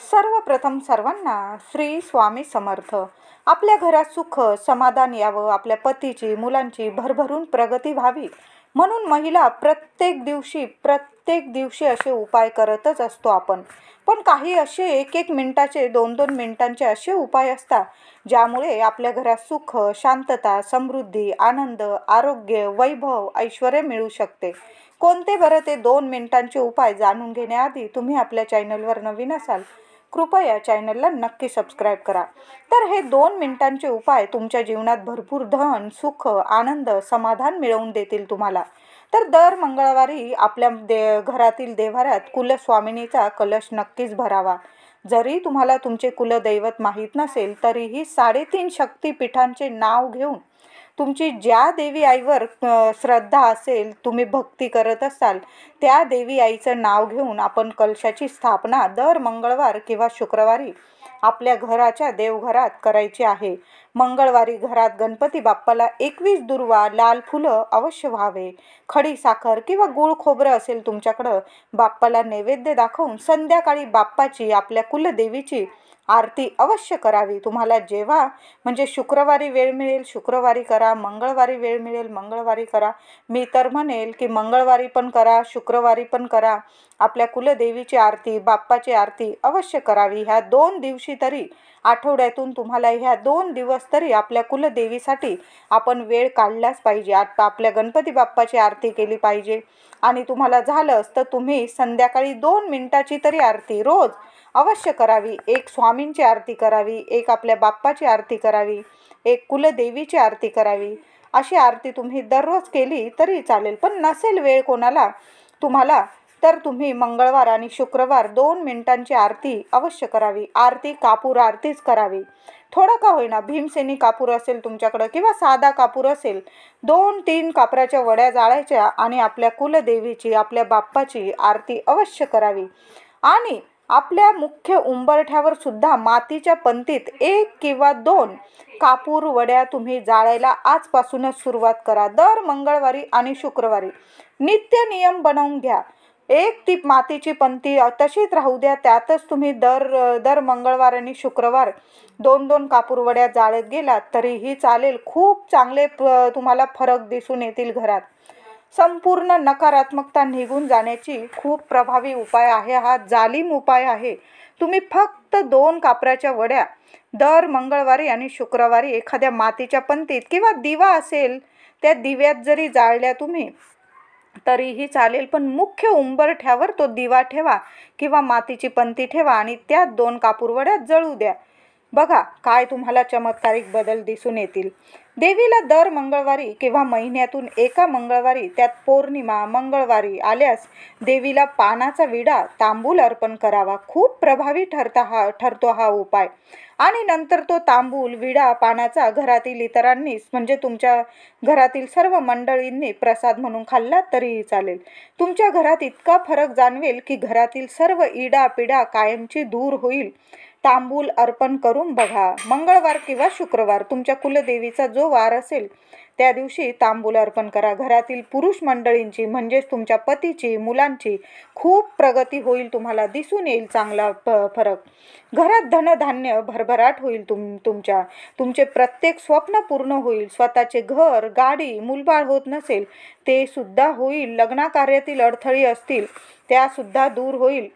सर्वप्रथम सर्वांना श्री स्वामी समर्थ. आपल्या घरात सुख समाधान यावं, आपल्या पतीची मुलांची भरभरून प्रगती व्हावी म्हणून महिला प्रत्येक दिवशी असे उपाय करतच असतो आपण. पण काही असे एक मिनिटाचे 2-2 मिनिटांचे असे उपाय असतात ज्यामुळे आपल्या घरात सुख, शांतता, समृद्धी, आनंद, आरोग्य, वैभव, ऐश्वर्य मिळू शकते. कोणते बरं ते 2 मिनिटांचे उपाय जाणून घेण्याआधी तुम्ही आपल्या चॅनलवर नवीन असाल कृपया चॅनलला नक्की सबस्क्राईब करा. तर हे 2 मिनिटांचे उपाय तुमच्या जीवनात भरपूर धन, सुख, आनंद, समाधान मिळवून देतील तुम्हाला. तर दर मंगळवारी आपल्या घरातील देव्हाऱ्यात कुलस्वामिनीचा कलश नक्कीच भरावा. जरी तुम्हाला तुमचे कुलदैवत माहीत नसेल तरीही 3.5 शक्तिपीठांचे नाव घेऊन तुमची ज्या देवी आईवर श्रद्धा असेल, तुम्ही भक्ती करत असाल त्या देवी आईचं नाव घेऊन आपण कलशाची स्थापना दर मंगळवार किंवा शुक्रवारी आपल्या घराच्या देवघरात करायची आहे. मंगळवारी घरात गणपती बाप्पाला 21 दुर्वा, लाल फुलं अवश्य व्हावे. खडी साखर किंवा गूळ खोबरं असेल तुमच्याकडं, बाप्पाला नैवेद्य दाखवून संध्याकाळी बाप्पाची, आपल्या कुलदेवीची आरती अवश्य करावी. तुम्हाला जेव्हा म्हणजे शुक्रवारी वेळ मिळेल शुक्रवारी करा, मंगळवारी वेळ मिळेल मंगळवारी करा. मी तर म्हणेल की मंगळवारी पण करा, शुक्रवारी पण करा. आपल्या कुलदेवीची आरती, बाप्पाची आरती अवश्य करावी. ह्या 2 दिवशी तरी आठवड्यातून तुम्हाला ह्या 2 दिवस तरी आपल्या कुलदेवीसाठी आपण वेळ काढलाच पाहिजे. आपल्या गणपती बाप्पाची आरती केली पाहिजे. आणि तुम्हाला झालंच तर तुम्ही संध्याकाळी 2 मिनिटाची तरी आरती रोज अवश्य करावी. एक स्वामींची आरती करावी, एक आपल्या बाप्पाची आरती करावी, एक कुलदेवीची आरती करावी. अशी आरती तुम्ही दररोज केली तरी चालेल. पण नसेल वेळ कोणाला तुम्हाला तर तुम्ही मंगळवार आणि शुक्रवार 2 मिनिटांची आरती अवश्य करावी. आरती कापूर आरतीच करावी. थोडा का होईना, भीमसेनी कापूर असेल तुमच्याकडं किंवा साधा कापूर असेल, 2-3 कापराच्या वड्या जाळायच्या आणि आपल्या कुलदेवीची, आपल्या बाप्पाची आरती अवश्य करावी. आणि आपल्या मुख्य उंबरठ्यावर सुद्धा मातीच्या पंतीत 1 किंवा 2 कापूर वड्या तुम्ही जाळायला आजपासूनच सुरुवात करा. दर मंगळवारी आणि शुक्रवारी नित्य नियम बनवून घ्या. एक ती मातीची पंती तशीच राहू द्या, त्यातच तुम्ही दर मंगळवार आणि शुक्रवार 2-2 कापूर वड्या जाळत गेलात तरीही चालेल. खूप चांगले तुम्हाला फरक दिसून येतील घरात. संपूर्ण नकारात्मकता निघून जाण्याची खूप प्रभावी उपाय आहे हा. जालिम उपाय आहे. तुम्ही फक्त 2 कापराच्या वड्या दर मंगळवारी आणि शुक्रवारी एखाद्या मातीच्या पंतीत किंवा दिवा असेल त्या दिव्यात जरी जाळल्या तुम्ही तरीही चालेल. पण मुख्य उंबरठ्यावर तो दिवा ठेवा किंवा मातीची पंती ठेवा आणि त्यात 2 कापूर वड्या जळू द्या. बघा काय तुम्हाला चमत्कारिक बदल दिसून येतील. देवीला दर मंगळवारी किंवा महिन्यातून एका मंगळवारी, त्यात पौर्णिमा मंगळवारी आल्यास देवीला पानाचा विडा, तांबूल अर्पण करावा. खूप प्रभावी ठरतो हा उपाय. आणि नंतर तो तांबूल, विडा, पानाचा घरातील इतरांनीच म्हणजे तुमच्या घरातील सर्व मंडळींनी प्रसाद म्हणून खाल्ला तरीही चालेल. तुमच्या घरात इतका फरक जाणवेल की घरातील सर्व इडा-पिडा कायमची दूर होईल. तांबूल अर्पण करून बघा. मंगळवार किंवा शुक्रवार तुमच्या कुलदेवीचा जो वार असेल त्या दिवशी तांबूल अर्पण करा. घरातील पुरुष मंडळींची म्हणजेच तुमच्या पतीची, मुलांची खूप प्रगती होईल. तुम्हाला दिसून येईल चांगला फरक. घरात धनधान्य भरभराट होईल. तुमचे प्रत्येक स्वप्न पूर्ण होईल. स्वतःचे घर, गाडी, मुलबाळ होत नसेल ते सुद्धा होईल. लग्नाकार्यातील अडथळे असतील त्या सुद्धा दूर होईल.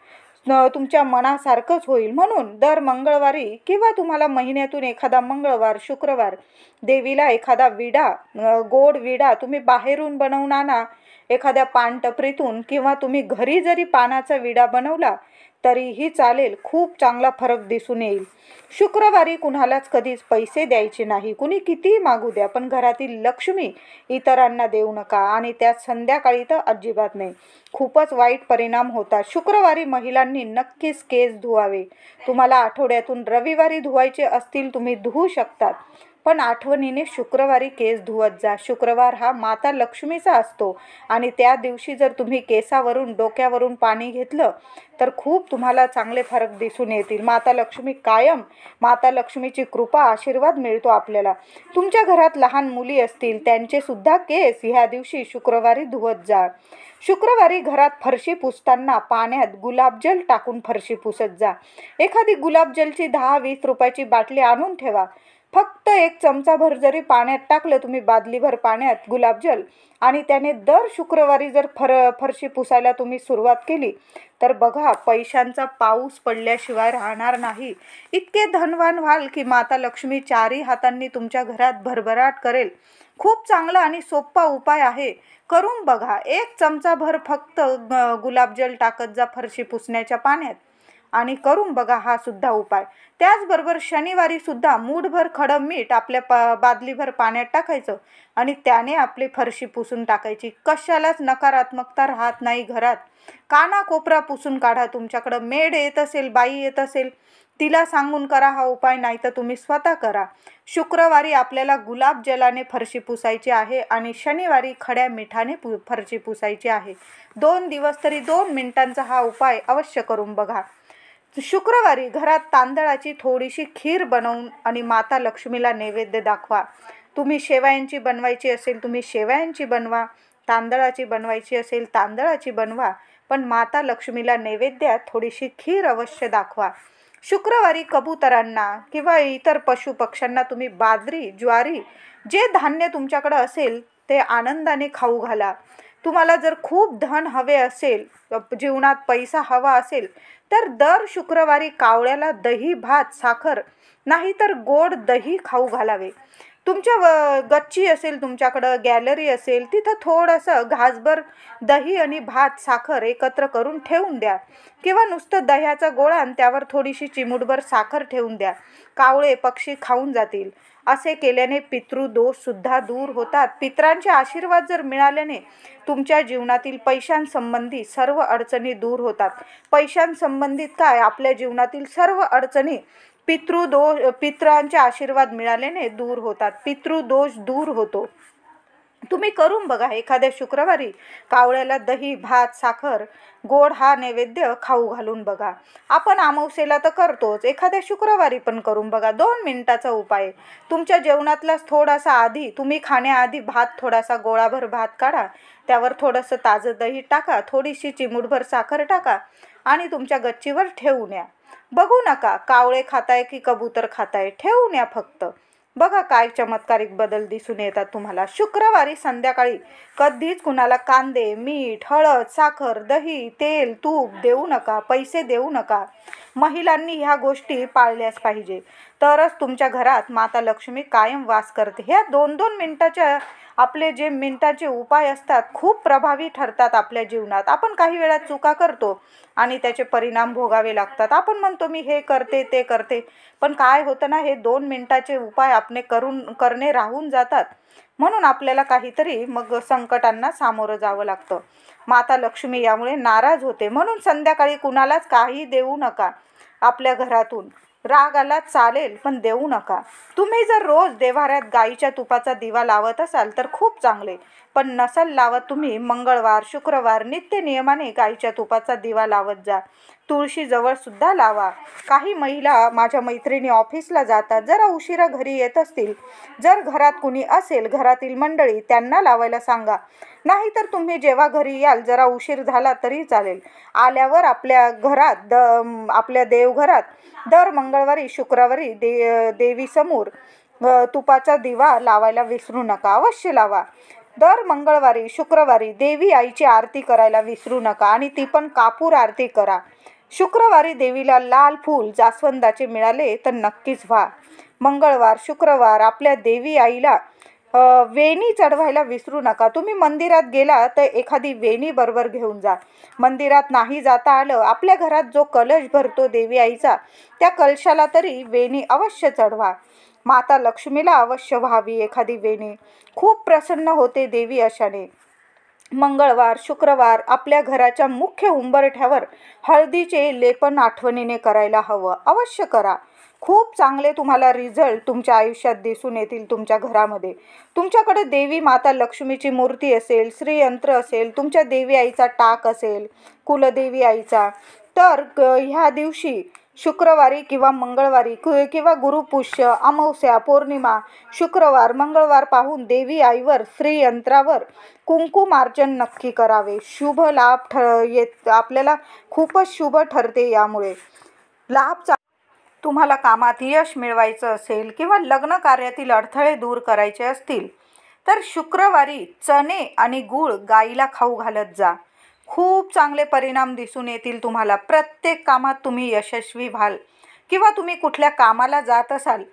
तुमच्या मनासारखंच होईल. म्हणून दर मंगळवारी किंवा तुम्हाला महिन्यातून एखादा मंगळवार, शुक्रवार देवीला एखादा विडा, गोड विडा तुम्ही बाहेरून बनवून आणा, एखाद्या पानटपरीतून, किंवा तुम्ही घरी जरी पानाचा विडा बनवला तरीही चालेल. खूप चांगला फरक दिसून येईल. शुक्रवारी कुणालाच कधीच पैसे द्यायचे नाही. कुणी कितीही मागू द्या, पण घरातील लक्ष्मी इतरांना देऊ नका. आणि त्यात संध्याकाळी तर अजिबात नाही. खूपच वाईट परिणाम होतात. शुक्रवारी महिलांनी नक्कीच केस धुवावे. तुम्हाला आठवड्यातून रविवारी धुवायचे असतील तुम्ही धुवू शकतात. पण आठवणीने शुक्रवारी केस धुवत जा. शुक्रवार हा माता लक्ष्मीचा असतो आणि त्या दिवशी जर तुम्ही केसावरून डोक्यावरून पाणी घेतलं तर खूप तुम्हाला चांगले फरक दिसून येतील. माता लक्ष्मीची कृपा आशीर्वाद मिळतो आपल्याला. तुमच्या घरात लहान मुली असतील त्यांचे सुद्धा केस ह्या दिवशी शुक्रवारी धुवत जा. शुक्रवारी घरात फरशी पुसताना पाण्यात गुलाबजल टाकून फरशी पुसत जा. एखादी गुलाबजलची 10-20 रुपयाची बाटली आणून ठेवा. फक्त 1 चमचाभर जरी पाण्यात टाकलं तुम्ही, बादलीभर पाण्यात गुलाबजल, आणि त्याने दर शुक्रवारी जर फरशी पुसायला तुम्ही सुरुवात केली तर बघा, पैशांचा पाऊस पडल्याशिवाय राहणार नाही. इतके धनवान व्हाल की माता लक्ष्मी चारही हातांनी तुमच्या घरात भरभराट करेल. खूप चांगला आणि सोपा उपाय आहे, करून बघा. 1 चमचाभर फक्त गुलाबजल टाकत जा फरशी पुसण्याच्या पाण्यात आणि करून बघा हा सुद्धा उपाय. त्याचबरोबर शनिवारी सुद्धा मूठभर खडं मीठ आपल्या बादलीभर पाण्यात टाकायचं आणि त्याने आपली फरशी पुसून टाकायची. कशालाच नकारात्मकता राहत नाही घरात. कानाकोपरा पुसून काढा. तुमच्याकडं मेड येत असेल, बाई येत असेल, तिला सांगून करा हा उपाय, नाही तर तुम्ही स्वतः करा. शुक्रवारी आपल्याला गुलाबजलाने फरशी पुसायची आहे आणि शनिवारी खड्या मिठाने फरशी पुसायची आहे. 2 दिवस तरी 2 मिनिटांचा हा उपाय अवश्य करून बघा. शुक्रवारी घरात तांदळाची थोडीशी खीर बनवून आणि माता लक्ष्मीला नैवेद्य दाखवा. तुम्ही शेवयांची बनवायची असेल तुम्ही शेवयांची बनवा, तांदळाची बनवायची असेल तांदळाची बनवा, पण माता लक्ष्मीला नैवेद्यात थोडीशी खीर अवश्य दाखवा. शुक्रवारी कबुतरांना किंवा इतर पशुपक्ष्यांना तुम्ही बाजरी, ज्वारी, जे धान्य तुमच्याकडे असेल ते आनंदाने खाऊ घाला. तुम्हाला जर खूप धन हवे असेल, जीवनात पैसा हवा असेल, तर दर शुक्रवारी कावळ्याला दही, भात, साखर नाही तर गोड दही खाऊ घालावे. तुमच्या गच्ची असेल, तुमच्याकडं गॅलरी असेल, तिथं थोडंसं घासभर दही आणि भात, साखर एकत्र करून ठेवून द्या किंवा नुसतं दह्याचा गोळा आणि त्यावर थोडीशी चिमूटभर साखर ठेवून द्या. कावळे, पक्षी खाऊन जातील. असे केल्याने पितृदोषसुद्धा दूर होतात. पितरांचे आशीर्वाद जर मिळाल्याने तुमच्या जीवनातील पैशांसंबंधी सर्व अडचणी दूर होतात. पैशांसंबंधित काय, आपल्या जीवनातील सर्व अडचणी पितरांचे आशीर्वाद मिळाल्याने दूर होतात. पितृदोष दूर होतो. तुम्ही करून बघा. एखाद्या शुक्रवारी कावळ्याला दही, भात, साखर, गोड हा नैवेद्य खाऊ घालून बघा. आपण अमावस्येला तर करतोच, एखाद्या शुक्रवारी पण करून बघा. 2 मिनिटाचा उपाय. तुमच्या जेवणातलाच थोडासा आधी, तुम्ही खाण्याआधी थोडासा गोळाभर भात काढा, त्यावर थोडंसं ताजं दही टाका, थोडीशी चिमूटभर साखर टाका आणि तुमच्या गच्चीवर ठेवून या. बघू नका कावळे खाताय की कबूतर खाताय, ठेवून या फक्त. बघा काय चमत्कारिक बदल दिसून येतात तुम्हाला. शुक्रवारी संध्याकाळी कधीच कुणाला कांदे, मीठ, हळद, साखर, दही, तेल, तूप देऊ नका, पैसे देऊ नका. महिलांनी ह्या गोष्टी पाळल्याच पाहिजे, तरच तुमच्या घरात माता लक्ष्मी कायम वास करते. ह्या 2-2 मिनिटाच्या आपले जे मिनिटाचे उपाय असतात खूप प्रभावी ठरतात आपल्या जीवनात. आपण काही वेळा चुका करतो आणि त्याचे परिणाम भोगावे लागतात. आपण म्हणतो मी हे करते ते करते, पण काय होतं ना, हे 2 मिनिटाचे उपाय आपले करणे राहून जातात. म्हणून आपल्याला काहीतरी मग संकटांना सामोरं जावं लागतं. माता लक्ष्मी यामुळे नाराज होते. म्हणून संध्याकाळी कुणालाच काही देऊ नका. आपल्या घरातून राग आला चालेल, पण देऊ नका. तुम्ही जर रोज देव्हाऱ्यात गाईच्या तुपाचा दिवा लावत असाल तर खूप चांगले, पण नसल लावत तुम्ही मंगळवार, शुक्रवार नित्य नियमाने गाईच्या तुपाचा दिवा लावत जा. तुळशीजवळ सुद्धा लावा. काही महिला माझ्या मैत्रिणी ऑफिसला जातात, जरा उशिरा घरी येत असतील, जर घरात कुणी असेल, घरातील मंडळी, त्यांना लावायला सांगा. नाहीतर तुम्ही जेव्हा घरी याल जरा उशीर झाला तरी चालेल, आल्यावर आपल्या घरात आपल्या देवघरात दर मंगळवारी, शुक्रवारी देवीसमोर तुपाचा दिवा लावायला विसरू नका. अवश्य लावा. दर मंगळवारी, शुक्रवारी देवी आईची आरती करायला विसरू नका आणि ती पण कापूर आरती करा. शुक्रवारी देवीला लाल फूल जास्वंदाचे मिळाले तर नक्कीच व्हा. मंगळवार, शुक्रवार आपल्या देवी आईला वेणी चढवायला विसरू नका. तुम्ही मंदिरात गेला तर एखादी वेणी बरोबर घेऊन जा. मंदिरात नाही जाता आलं, आपल्या घरात जो कलश भरतो देवी आईचा, त्या कलशाला तरी वेणी अवश्य चढवा. माता लक्ष्मीला अवश्य व्हावी एखादी वेणी. खूप प्रसन्न होते देवी अशाने. मंगळवार, शुक्रवार आपल्या घराच्या मुख्य उंबरठ्यावर हळदीचे लेपन आठवणीने करायला हवं. अवश्य करा. खूप चांगले तुम्हाला रिझल्ट तुमच्या आयुष्यात दिसून येतील. तुमच्या घरामध्ये तुमच्याकडे देवी माता लक्ष्मीची मूर्ती असेल, श्रीयंत्र असेल, तुमच्या देवी आईचा टाक असेल, कुलदेवी आईचा, तर ह्या दिवशी शुक्रवारी किंवा मंगळवारी किंवा गुरुपुष्य, अमावस्या, पौर्णिमा, शुक्रवार, मंगळवार पाहून देवी आईवर श्रीयंत्रावर कुंकुमार्चन नक्की करावे. शुभ लाभ आपल्याला खूपच शुभ ठरते. यामुळे लाभ तुम्हाला कामात यश मिळवायचं असेल किंवा लग्न कार्यातील अडथळे दूर करायचे असतील तर शुक्रवारी चणे आणि गूळ गाईला खाऊ घालत जा. खूप चांगले परिणाम दिसून येतील तुम्हाला. प्रत्येक कामात तुम्ही यशस्वी व्हाल. किंवा तुम्ही कुठल्या कामाला जात असाल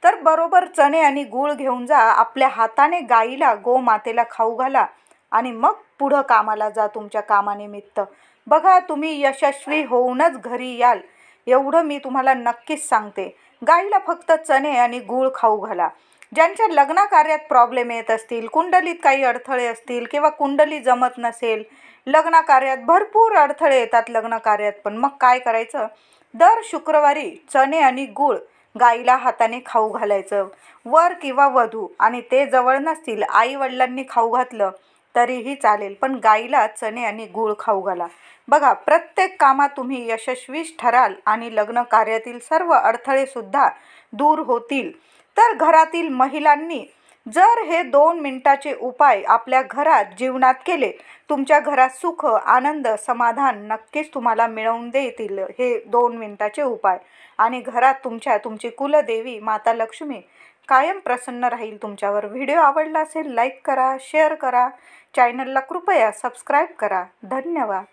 तर बरोबर चणे आणि गूळ घेऊन जा. आपल्या हाताने गाईला, गोमातेला खाऊ घाला आणि मग पुढं कामाला जा तुमच्या कामानिमित्त. बघा, तुम्ही यशस्वी होऊनच घरी याल, एवढं मी तुम्हाला नक्कीच सांगते. गाईला फक्त चणे आणि गूळ खाऊ घाला. ज्यांच्या लग्न कार्यात प्रॉब्लेम येत असतील, कुंडलीत काही अडथळे असतील किंवा कुंडली जमत नसेल, लग्न कार्यात भरपूर अडथळे येतात लग्न कार्यात, पण मग काय करायचं? दर शुक्रवारी चणे आणि गूळ गाईला हाताने खाऊ घालायचं. वर किंवा वधू आणि ते जवळ नसतील, आई वडिलांनी खाऊ घातलं तरीही चालेल, पण गाईला चणे आणि गूळ खाऊ घाला. बघा, प्रत्येक कामात तुम्ही यशस्वीच ठराल आणि लग्न कार्यातील सर्व अडथळे सुद्धा दूर होतील. तर घरातील महिलांनी जर हे 2 मिनिटाचे उपाय आपल्या घरात जीवनात केले, तुमच्या घरात सुख, आनंद, समाधान नक्कीच तुम्हाला मिळवून देतील हे 2 मिनिटाचे उपाय. आणि घरात तुमची कुलदेवी माता लक्ष्मी कायम प्रसन्न राहील तुमच्यावर. व्हिडिओ आवडला असेल लाईक करा, शेअर करा, चॅनलला कृपया सबस्क्राईब करा. धन्यवाद.